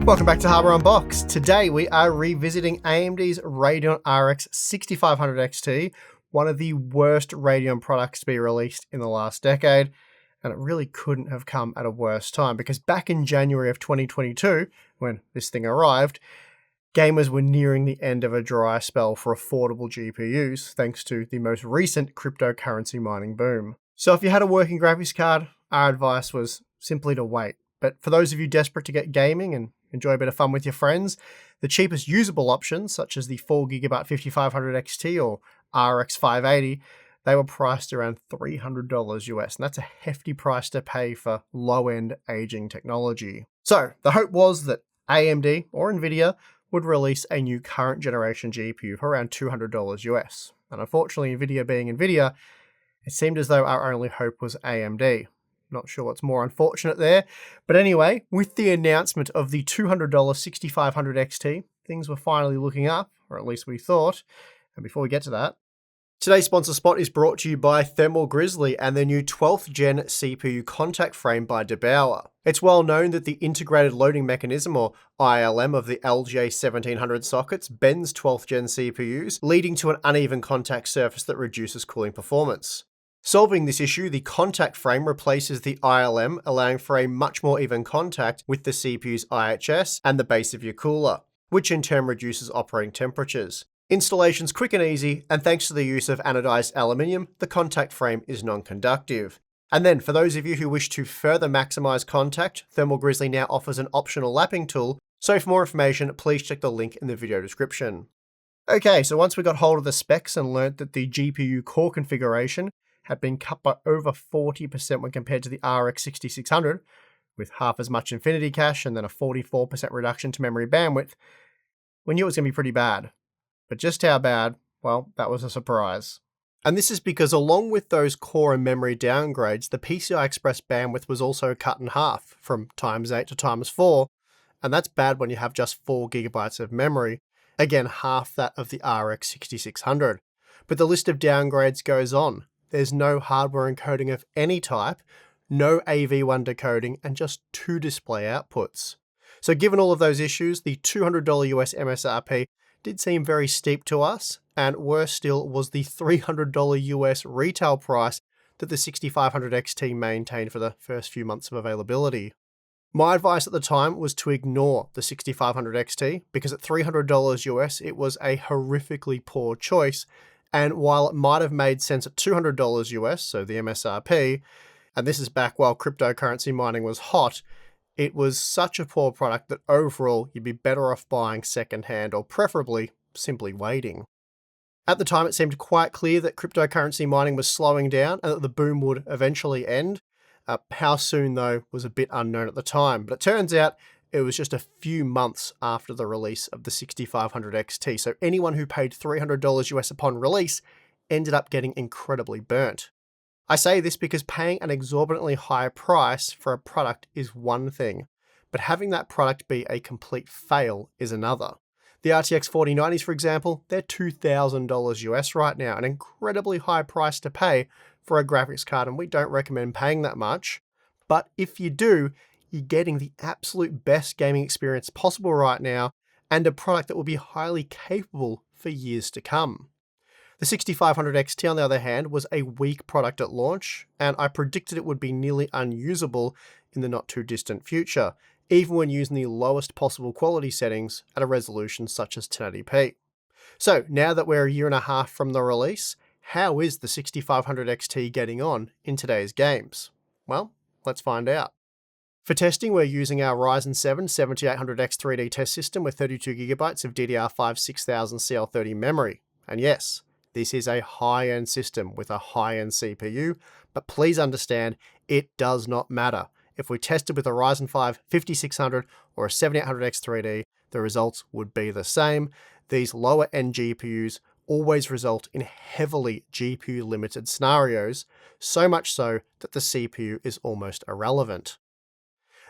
Welcome back to Harbour Unboxed. Today we are revisiting AMD's Radeon RX 6500 XT, one of the worst Radeon products to be released in the last decade, and it really couldn't have come at a worse time because back in January of 2022, when this thing arrived, gamers were nearing the end of a dry spell for affordable GPUs thanks to the most recent cryptocurrency mining boom. So if you had a working graphics card, our advice was simply to wait. But for those of you desperate to get gaming and enjoy a bit of fun with your friends, the cheapest usable options, such as the 4GB 5500 XT or RX 580, they were priced around $300 US, and that's a hefty price to pay for low-end aging technology. So the hope was that AMD or Nvidia would release a new current generation GPU for around $200 US. And unfortunately, Nvidia being Nvidia, it seemed as though our only hope was AMD. Not sure what's more unfortunate there. But anyway, with the announcement of the $200 6500 XT, things were finally looking up, or at least we thought. And before we get to that, today's sponsor spot is brought to you by Thermal Grizzly and their new 12th gen CPU contact frame by DeBauer. It's well known that the integrated loading mechanism, or ILM, of the LJ1700 sockets bends 12th gen CPUs, leading to an uneven contact surface that reduces cooling performance. Solving this issue, the contact frame replaces the ILM, allowing for a much more even contact with the CPU's IHS and the base of your cooler, which in turn reduces operating temperatures. Installation's quick and easy, and thanks to the use of anodized aluminium, the contact frame is non-conductive. And then, for those of you who wish to further maximize contact, Thermal Grizzly now offers an optional lapping tool, so for more information, please check the link in the video description. Okay, so once we got hold of the specs and learnt that the GPU core configuration had been cut by over 40% when compared to the RX 6600, with half as much Infinity cache and then a 44% reduction to memory bandwidth, we knew it was going to be pretty bad. But just how bad, well, that was a surprise. And this is because along with those core and memory downgrades, the PCI Express bandwidth was also cut in half, from ×8 to ×4, and that's bad when you have just 4GB of memory, again half that of the RX 6600. But the list of downgrades goes on. There's no hardware encoding of any type, no AV1 decoding, and just 2 display outputs. So given all of those issues, the $200 US MSRP did seem very steep to us, and worse still was the $300 US retail price that the 6500 XT maintained for the first few months of availability. My advice at the time was to ignore the 6500 XT, because at $300 US it was a horrifically poor choice. And while it might have made sense at $200 US, so the MSRP, and this is back while cryptocurrency mining was hot, it was such a poor product that overall you'd be better off buying secondhand or preferably simply waiting. At the time it seemed quite clear that cryptocurrency mining was slowing down and that the boom would eventually end. How soon though was a bit unknown at the time, but it turns out it was just a few months after the release of the 6500 XT, so anyone who paid $300 US upon release ended up getting incredibly burnt. I say this because paying an exorbitantly high price for a product is one thing, but having that product be a complete fail is another. The RTX 4090s, for example, they're $2,000 US right now, an incredibly high price to pay for a graphics card, and we don't recommend paying that much. But if you do, you're getting the absolute best gaming experience possible right now, and a product that will be highly capable for years to come. The 6500 XT, on the other hand, was a weak product at launch, and I predicted it would be nearly unusable in the not too distant future, even when using the lowest possible quality settings at a resolution such as 1080p. So now that we're a year and a half from the release, how is the 6500 XT getting on in today's games? Well, let's find out. For testing, we're using our Ryzen 7 7800X 3D test system with 32GB of DDR5 6000 CL30 memory. And yes, this is a high-end system with a high-end CPU, but please understand, it does not matter. If we tested with a Ryzen 5 5600 or a 7800X 3D, the results would be the same. These lower-end GPUs always result in heavily GPU-limited scenarios, so much so that the CPU is almost irrelevant.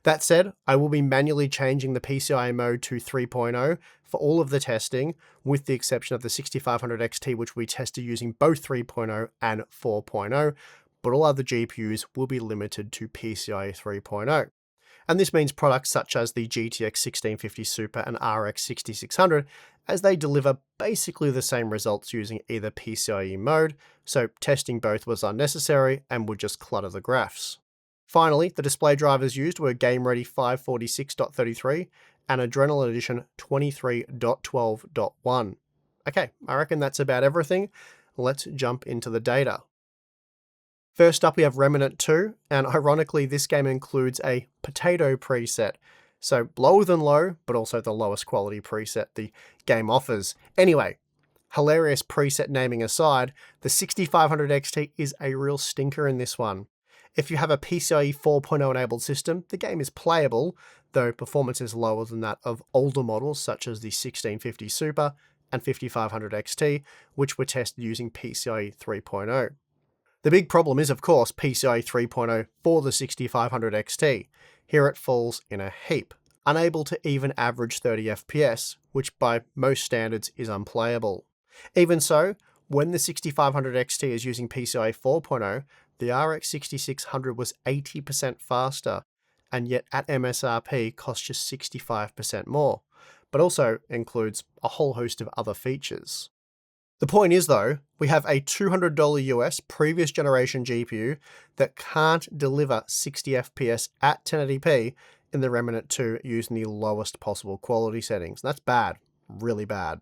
That said, I will be manually changing the PCIe mode to 3.0 for all of the testing, with the exception of the 6500 XT, which we tested using both 3.0 and 4.0, but all other GPUs will be limited to PCIe 3.0. And this means products such as the GTX 1650 Super and RX 6600, as they deliver basically the same results using either PCIe mode, so testing both was unnecessary and would just clutter the graphs. Finally, the display drivers used were GameReady 546.33 and Adrenal Edition 23.12.1. Okay, I reckon that's about everything. Let's jump into the data. First up, we have Remnant II, and ironically, this game includes a potato preset. So lower than low, but also the lowest quality preset the game offers. Anyway, hilarious preset naming aside, the 6500 XT is a real stinker in this one. If you have a PCIe 4.0 enabled system, the game is playable, though performance is lower than that of older models such as the 1650 Super and 5500 XT, which were tested using PCIe 3.0. The big problem is, of course, PCIe 3.0 for the 6500 XT. Here it falls in a heap, unable to even average 30 FPS, which by most standards is unplayable. Even so, when the 6500 XT is using PCIe 4.0, the RX 6600 was 80% faster, and yet at MSRP costs just 65% more, but also includes a whole host of other features. The point is though, we have a $200 US previous generation GPU that can't deliver 60 FPS at 1080p in the Remnant 2 using the lowest possible quality settings. That's bad, really bad.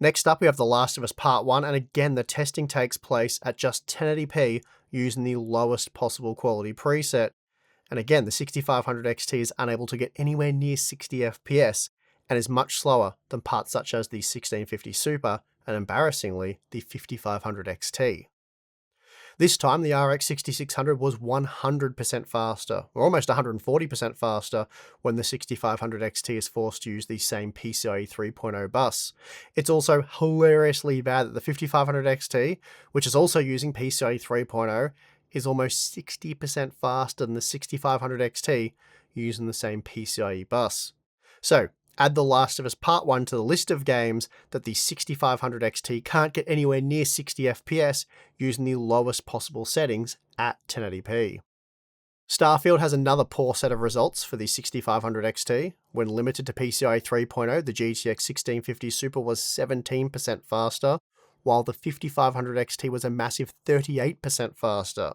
Next up, we have The Last of Us Part 1, and again, the testing takes place at just 1080p using the lowest possible quality preset. And again, the 6500 XT is unable to get anywhere near 60 FPS and is much slower than parts such as the 1650 Super and embarrassingly, the 5500 XT. This time, the RX 6600 was 100% faster, or almost 140% faster, when the 6500 XT is forced to use the same PCIe 3.0 bus. It's also hilariously bad that the 5500 XT, which is also using PCIe 3.0, is almost 60% faster than the 6500 XT using the same PCIe bus. So, add The Last of Us Part 1 to the list of games that the 6500 XT can't get anywhere near 60 FPS using the lowest possible settings at 1080p. Starfield has another poor set of results for the 6500 XT. When limited to PCIe 3.0, the GTX 1650 Super was 17% faster, while the 5500 XT was a massive 38% faster.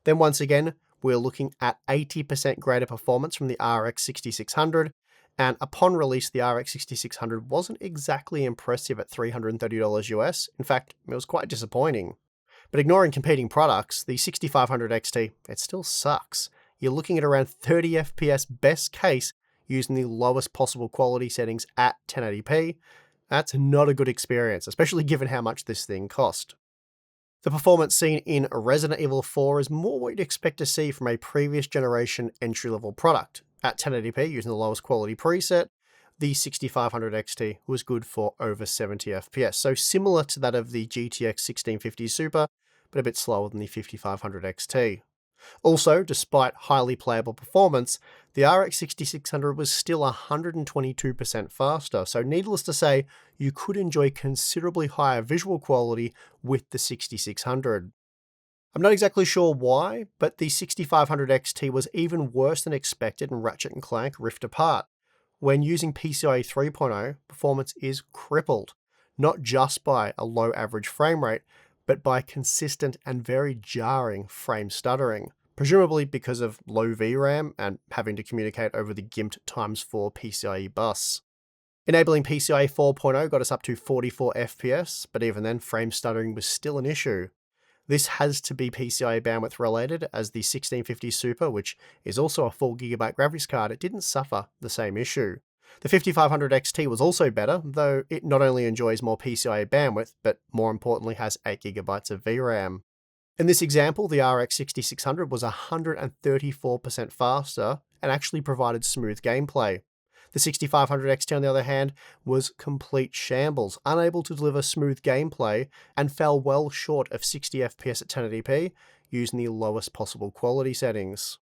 Then once again, we're looking at 80% greater performance from the RX 6600, and upon release, the RX 6600 wasn't exactly impressive at $330 US. In fact, it was quite disappointing. But ignoring competing products, the 6500 XT, it still sucks. You're looking at around 30 FPS best case using the lowest possible quality settings at 1080p. That's not a good experience, especially given how much this thing cost. The performance seen in Resident Evil 4 is more what you'd expect to see from a previous generation entry-level product. At 1080p using the lowest quality preset, the 6500 XT was good for over 70 FPS, so similar to that of the GTX 1650 Super, but a bit slower than the 5500 XT. Also, despite highly playable performance, the RX 6600 was still 122% faster, so needless to say, you could enjoy considerably higher visual quality with the 6600. I'm not exactly sure why, but the 6500 XT was even worse than expected in Ratchet and Clank Rift Apart. When using PCIe 3.0, performance is crippled, not just by a low average frame rate, but by consistent and very jarring frame stuttering, presumably because of low VRAM and having to communicate over the gimped x4 PCIe bus. Enabling PCIe 4.0 got us up to 44 FPS, but even then frame stuttering was still an issue. This has to be PCIe bandwidth related, as the 1650 Super, which is also a 4GB graphics card, it didn't suffer the same issue. The 5500 XT was also better, though it not only enjoys more PCIe bandwidth, but more importantly has 8GB of VRAM. In this example, the RX 6600 was 134% faster and actually provided smooth gameplay. The 6500 XT, on the other hand, was complete shambles, unable to deliver smooth gameplay, and fell well short of 60 FPS at 1080p, using the lowest possible quality settings.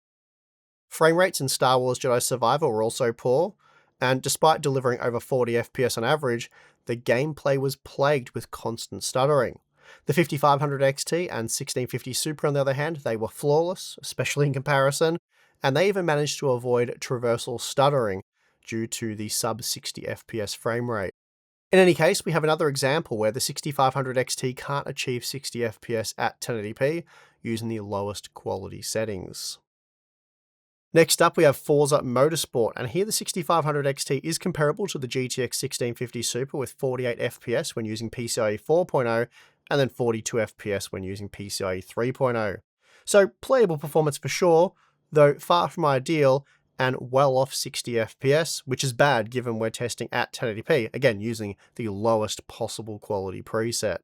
Frame rates in Star Wars Jedi Survivor were also poor, and despite delivering over 40 FPS on average, the gameplay was plagued with constant stuttering. The 5500 XT and 1650 Super, on the other hand, they were flawless, especially in comparison, and they even managed to avoid traversal stuttering due to the sub 60 FPS frame rate. In any case, we have another example where the 6500 XT can't achieve 60 FPS at 1080p using the lowest quality settings. Next up, we have Forza Motorsport, and here the 6500 XT is comparable to the GTX 1650 Super with 48 FPS when using PCIe 4.0 and then 42 FPS when using PCIe 3.0. So playable performance for sure, though far from ideal and well off 60 FPS, which is bad given we're testing at 1080p, again using the lowest possible quality preset.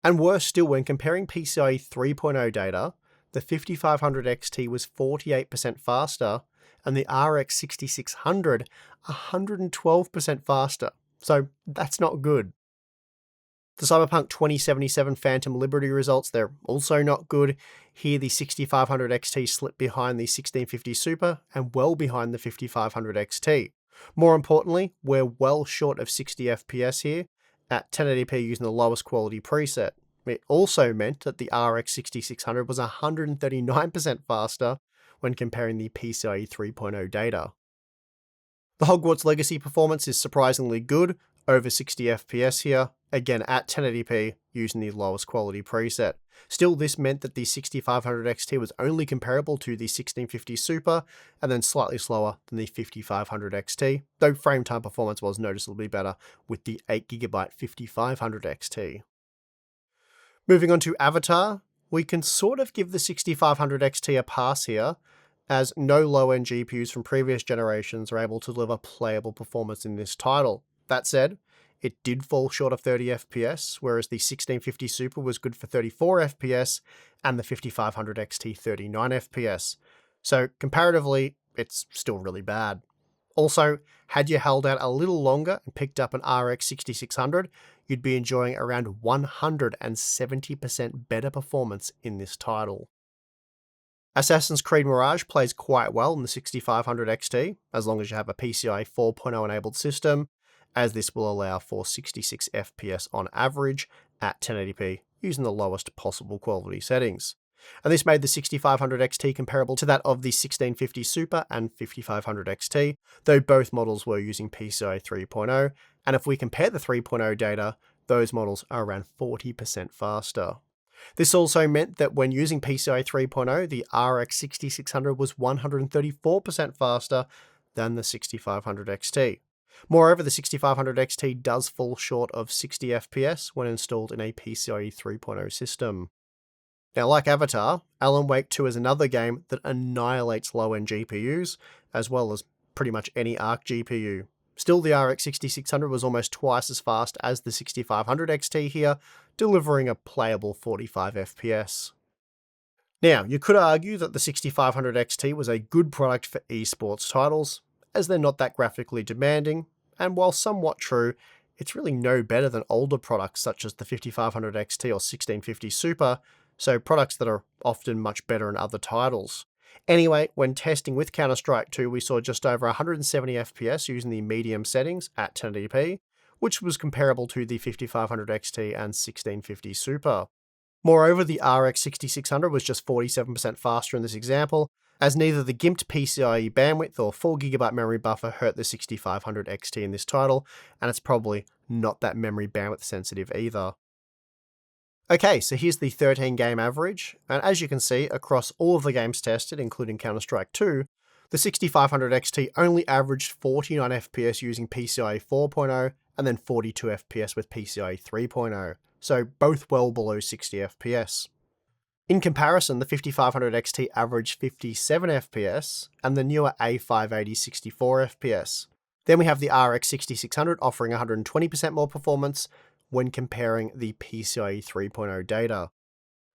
And worse still, when comparing PCIe 3.0 data, the 5500 XT was 48% faster, and the RX 6600 112% faster. So that's not good. The Cyberpunk 2077 Phantom Liberty results, they're also not good. Here the 6500 XT slipped behind the 1650 Super and well behind the 5500 XT. More importantly, we're well short of 60 FPS here at 1080p using the lowest quality preset. It also meant that the RX 6600 was 139% faster when comparing the PCIe 3.0 data. The Hogwarts Legacy performance is surprisingly good, over 60 FPS here, again at 1080p using the lowest quality preset. Still, this meant that the 6500 XT was only comparable to the 1650 Super and then slightly slower than the 5500 XT, though frame time performance was noticeably better with the 8GB 5500 XT. Moving on to Avatar, we can sort of give the 6500 XT a pass here, as no low-end GPUs from previous generations are able to deliver playable performance in this title. That said, it did fall short of 30 FPS, whereas the 1650 Super was good for 34 FPS and the 5500 XT 39 FPS. So comparatively, it's still really bad. Also, had you held out a little longer and picked up an RX 6600, you'd be enjoying around 170% better performance in this title. Assassin's Creed Mirage plays quite well in the 6500 XT, as long as you have a PCIe 4.0 enabled system, as this will allow for 66 FPS on average at 1080p using the lowest possible quality settings. And this made the 6500 XT comparable to that of the 1650 Super and 5500 XT, though both models were using PCIe 3.0, and if we compare the 3.0 data, those models are around 40% faster. This also meant that when using PCIe 3.0, the RX 6600 was 134% faster than the 6500 XT. Moreover, the 6500 XT does fall short of 60 FPS when installed in a PCIe 3.0 system. Now, like Avatar, Alan Wake 2 is another game that annihilates low-end GPUs, as well as pretty much any ARC GPU. Still, the RX 6600 was almost twice as fast as the 6500 XT here, delivering a playable 45 FPS. Now, you could argue that the 6500 XT was a good product for esports titles, as they're not that graphically demanding, and while somewhat true, it's really no better than older products such as the 5500 XT or 1650 Super, so products that are often much better in other titles. Anyway, when testing with Counter-Strike 2, we saw just over 170 FPS using the medium settings at 1080p, which was comparable to the 5500 XT and 1650 Super. Moreover, the RX 6600 was just 47% faster in this example, as neither the gimped PCIe bandwidth or 4GB memory buffer hurt the 6500 XT in this title, and it's probably not that memory bandwidth sensitive either. Okay, so here's the 13 game average, and as you can see, across all of the games tested, including Counter-Strike 2, the 6500 XT only averaged 49 FPS using PCIe 4.0 and then 42 FPS with PCIe 3.0, so both well below 60 FPS. In comparison, the 5500 XT averaged 57 FPS and the newer A580 64 FPS. Then we have the RX 6600 offering 120% more performance when comparing the PCIe 3.0 data.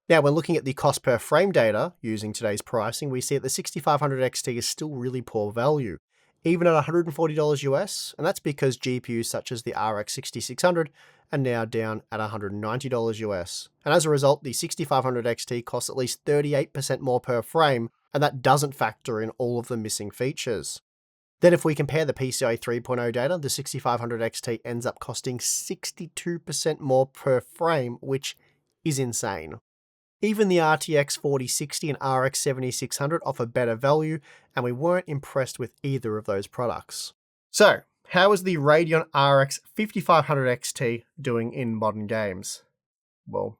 Now, when looking at the cost per frame data using today's pricing, we see that the 6500 XT is still really poor value, even at $140 US, and that's because GPUs such as the RX 6600 are now down at $190 US. And as a result, the 6500 XT costs at least 38% more per frame, and that doesn't factor in all of the missing features. Then if we compare the PCIe 3.0 data, the 6500 XT ends up costing 62% more per frame, which is insane. Even the RTX 4060 and RX 7600 offer better value, and we weren't impressed with either of those products. So, how is the Radeon RX 5500 XT doing in modern games? Well,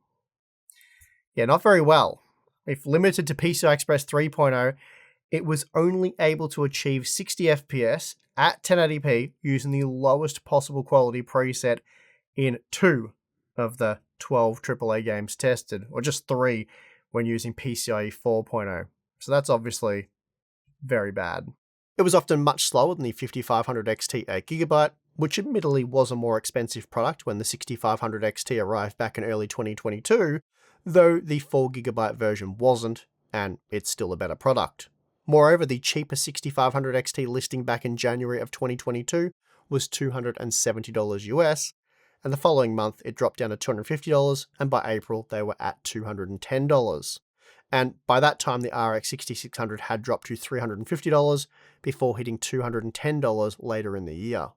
yeah, not very well. If limited to PCI Express 3.0, it was only able to achieve 60 FPS at 1080p using the lowest possible quality preset in 2 of the 12 AAA games tested, or just 3 when using PCIe 4.0. So that's obviously very bad. It was often much slower than the 5500 XT 8GB, which admittedly was a more expensive product when the 6500 XT arrived back in early 2022, though the 4GB version wasn't, and it's still a better product. Moreover, the cheaper 6500 XT listing back in January of 2022 was $270 US, and the following month it dropped down to $250, and by April they were at $210. And by that time the RX 6600 had dropped to $350 before hitting $210 later in the year.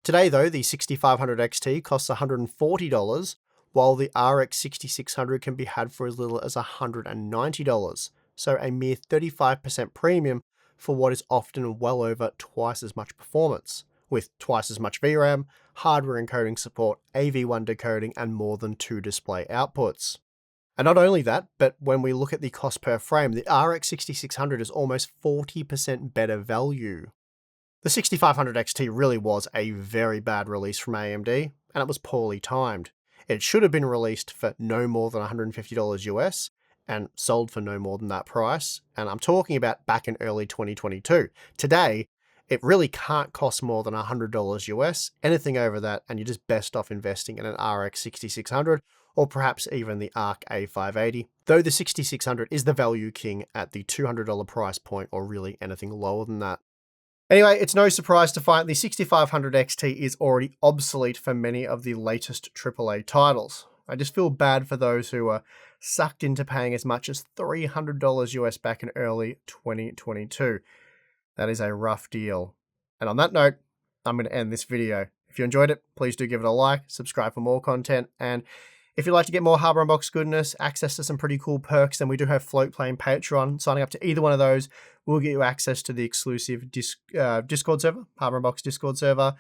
Today though, the 6500 XT costs $140, while the RX 6600 can be had for as little as $190, so a mere 35% premium for what is often well over twice as much performance, with twice as much VRAM, hardware encoding support, AV1 decoding, and more than 2 display outputs. And not only that, but when we look at the cost per frame, the RX 6600 is almost 40% better value. The 6500 XT really was a very bad release from AMD, and it was poorly timed. It should have been released for no more than $150 US, and sold for no more than that price, and I'm talking about back in early 2022. Today, it really can't cost more than $100 US, anything over that, and you're just best off investing in an RX 6600, or perhaps even the ARC A580, though the 6600 is the value king at the $200 price point, or really anything lower than that. Anyway, it's no surprise to find the 6500 XT is already obsolete for many of the latest AAA titles. I just feel bad for those who were sucked into paying as much as $300 US back in early 2022. That is a rough deal. And on that note, I'm going to end this video. If you enjoyed it, please do give it a like, subscribe for more content, and if you'd like to get more Hardware Unboxed goodness, access to some pretty cool perks, then we do have Float Play and Patreon. Signing up to either one of those will get you access to the exclusive Discord server, Hardware Unboxed Discord server,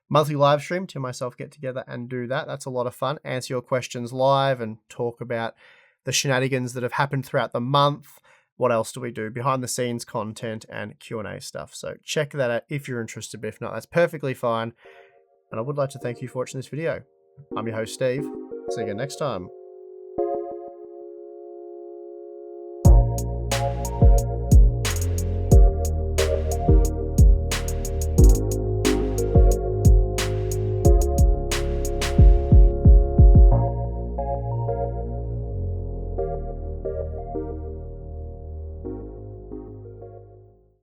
monthly live stream to myself get together and do that. That's a lot of fun. Answer your questions live and talk about the shenanigans that have happened throughout the month. What else do we do? Behind the scenes content and Q&A stuff. So check that out if you're interested, but if not, that's perfectly fine. And I would like to thank you for watching this video. I'm your host, Steve. See you again next time.